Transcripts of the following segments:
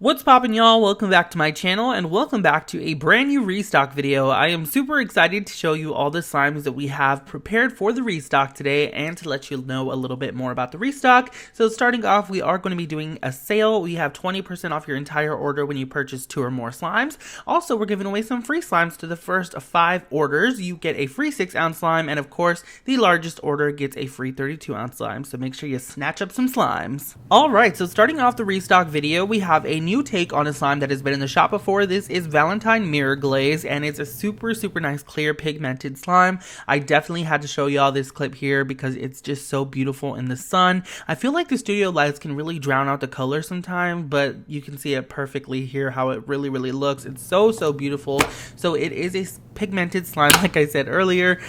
What's poppin', y'all? Welcome back to my channel and welcome back to a brand new restock video. I am super excited to show you all the slimes that we have prepared for the restock today and to let you know a little bit more about the restock. So starting off, we are going to be doing a sale. We have 20% off your entire order when you purchase 2 or more slimes. Also, we're giving away some free slimes to the first 5 orders. You get a free 6-ounce slime, and of course, the largest order gets a free 32-ounce slime. So make sure you snatch up some slimes. Alright, so starting off the restock video, we have a new take on a slime that has been in the shop before. This is Valentine Mirror Glaze, and it's a super nice clear pigmented slime. I definitely had to show y'all this clip here because it's just so beautiful in the sun. I feel like the studio lights can really drown out the color sometimes, but you can see it perfectly here how it really looks. It's so beautiful. So it is a pigmented slime, like I said earlier,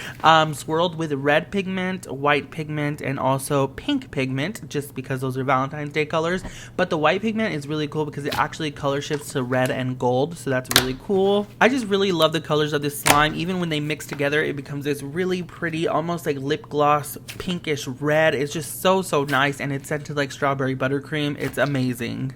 swirled with red pigment, white pigment, and also pink pigment, just because those are Valentine's Day colors. But the white pigment is really cool because it actually color shifts to red and gold, so that's really cool. I just really love the colors of this slime. Even when they mix together, it becomes this really pretty, almost like lip gloss, pinkish red. It's just so nice, and it's scented like strawberry buttercream. It's amazing.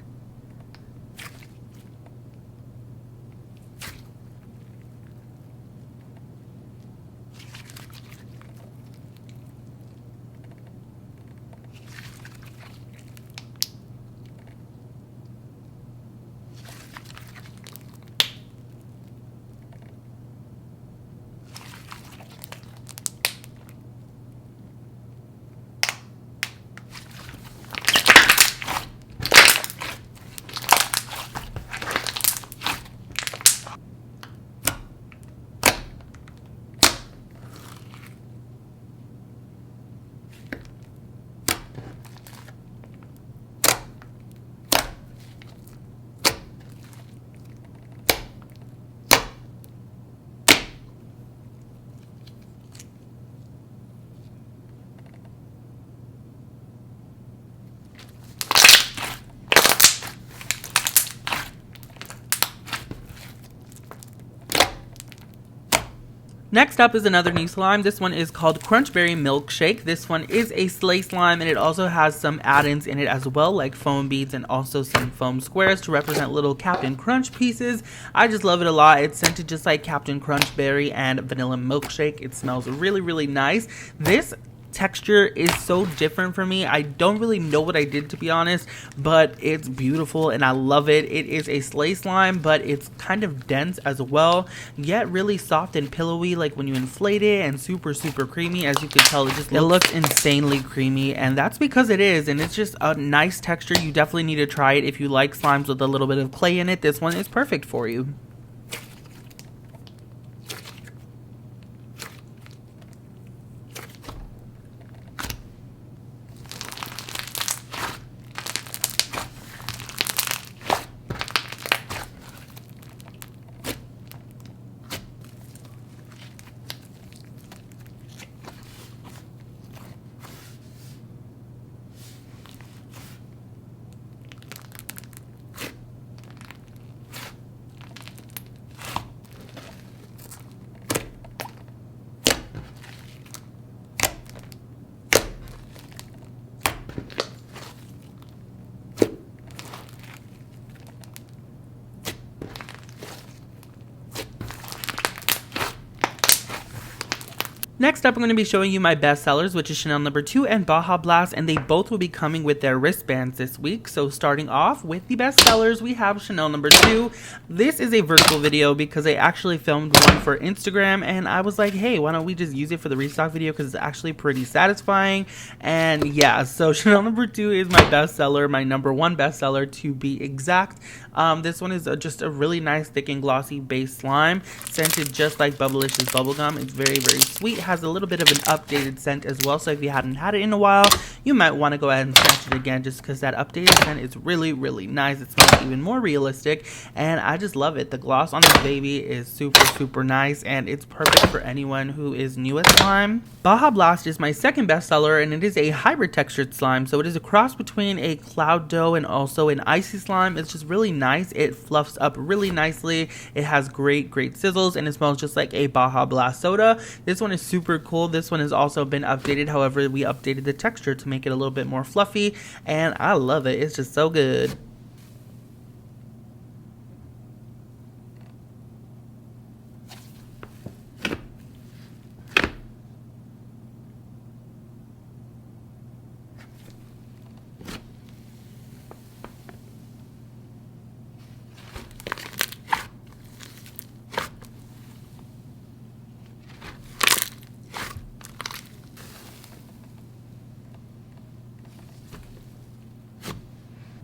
Next up is another new slime. This one is called CRUNCHBERRY MILKSHAKE. This one is a sleigh slime, and it also has some add-ins in it as well, like foam beads and also some foam squares to represent little Captain Crunch pieces. I just love it a lot. It's scented just like Captain Crunch Berry and Vanilla Milkshake. It smells really nice. This texture is so different for me. I don't really know what I did, to be honest, but it's beautiful and I love it. It is a sleigh slime, but it's kind of dense as well, yet really soft and pillowy like when you inflate it, and super creamy. As you can tell, it looks insanely creamy, and that's because it is, and it's just a nice texture. You definitely need to try it if you like slimes with a little bit of clay in it. This one is perfect for you. Next up, I'm going to be showing you my best sellers, which is Chanel No. 2 and Baja Blast, and they both will be coming with their wristbands this week. So starting off with the best sellers, we have Chanel No. 2. This is a vertical video because I actually filmed one for Instagram, and I was like, hey, why don't we just use it for the restock video because it's actually pretty satisfying. And yeah, so Chanel No. 2 is my best seller, my #1 best seller to be exact. This one is just a really nice thick and glossy base slime, scented just like Bubblicious bubblegum. It's very sweet. Has a little bit of an updated scent as well, so if you hadn't had it in a while, you might want to go ahead and snatch it again, just because that updated scent is really nice. It smells even more realistic, and I just love it. The gloss on this baby is super nice, and it's perfect for anyone who is new at slime. Baja Blast is my second bestseller, and it is a hybrid textured slime, so it is a cross between a cloud dough and also an icy slime. It's just really nice. It fluffs up really nicely. It has great sizzles, and it smells just like a Baja Blast soda. This one is super cool. This one has also been updated. However, we updated the texture to make it a little bit more fluffy, and I love it. It's just so good.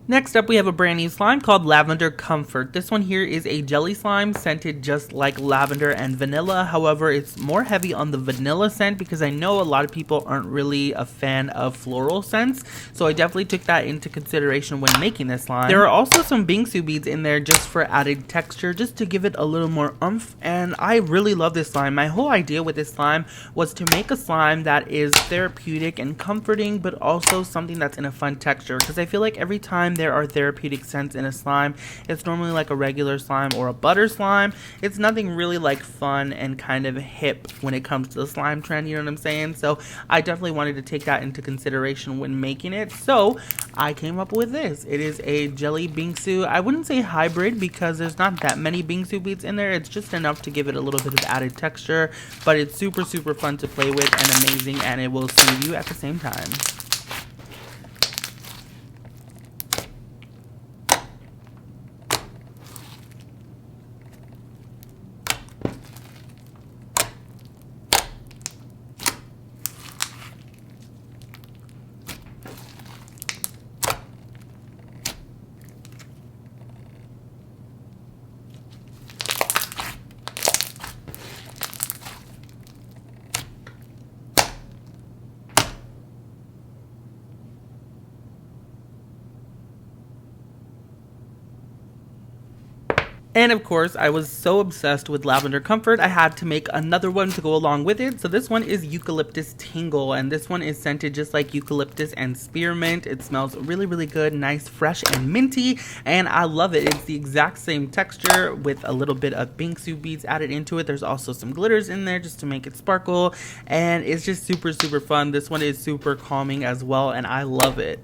Next up, we have a brand new slime called Lavender Comfort. This one here is a jelly slime scented just like lavender and vanilla. However, it's more heavy on the vanilla scent because I know a lot of people aren't really a fan of floral scents. So I definitely took that into consideration when making this slime. There are also some bingsu beads in there just for added texture, just to give it a little more oomph. And I really love this slime. My whole idea with this slime was to make a slime that is therapeutic and comforting, but also something that's in a fun texture. Because I feel like every time there are therapeutic scents in a slime, it's normally like a regular slime or a butter slime. It's nothing really like fun and kind of hip when it comes to the slime trend, you know what I'm saying? So I definitely wanted to take that into consideration when making it. So I came up with this. It is a jelly bingsu. I wouldn't say hybrid because there's not that many bingsu beads in there. It's just enough to give it a little bit of added texture, but it's super fun to play with and amazing, and it will soothe you at the same time. And of course, I was so obsessed with Lavender Comfort, I had to make another one to go along with it. So this one is Eucalyptus Tingle, and this one is scented just like eucalyptus and spearmint. It smells really good, nice, fresh, and minty, and I love it. It's the exact same texture with a little bit of bingsu beads added into it. There's also some glitters in there just to make it sparkle, and it's just super fun. This one is super calming as well, and I love it.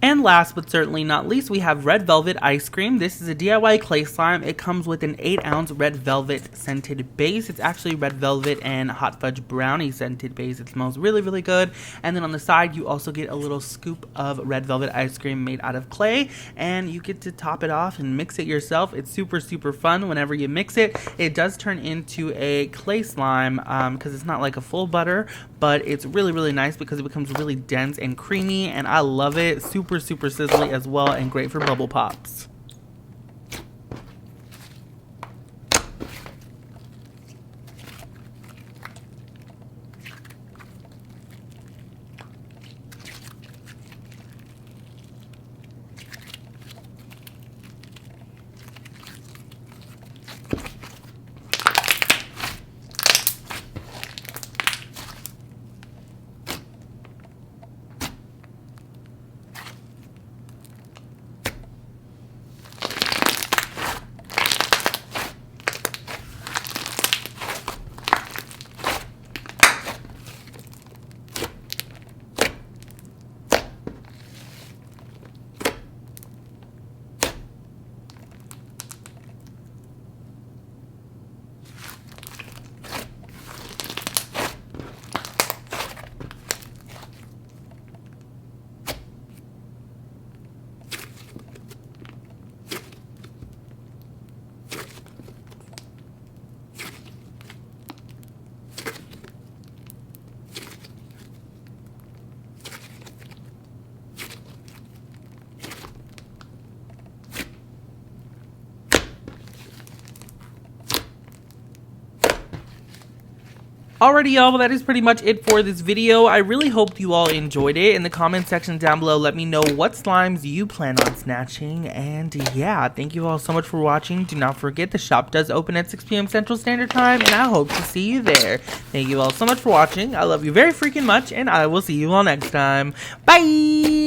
And last but certainly not least, we have Red Velvet Ice Cream. This is a DIY clay slime. It comes with an 8-ounce Red Velvet scented base. It's actually Red Velvet and Hot Fudge Brownie scented base. It smells really good. And then on the side, you also get a little scoop of Red Velvet ice cream made out of clay, and you get to top it off and mix it yourself. It's super fun whenever you mix it. It does turn into a clay slime because it's not like a full butter, but it's really nice because it becomes really dense and creamy, and I love it. Super sizzly as well, and great for bubble pops. Alrighty, y'all, well, that is pretty much it for this video. I really hope you all enjoyed it. In the comment section down below, let me know what slimes you plan on snatching. And yeah, thank you all so much for watching. Do not forget the shop does open at 6 p.m. Central Standard Time, and I hope to see you there. Thank you all so much for watching. I love you very freaking much, and I will see you all next time. Bye!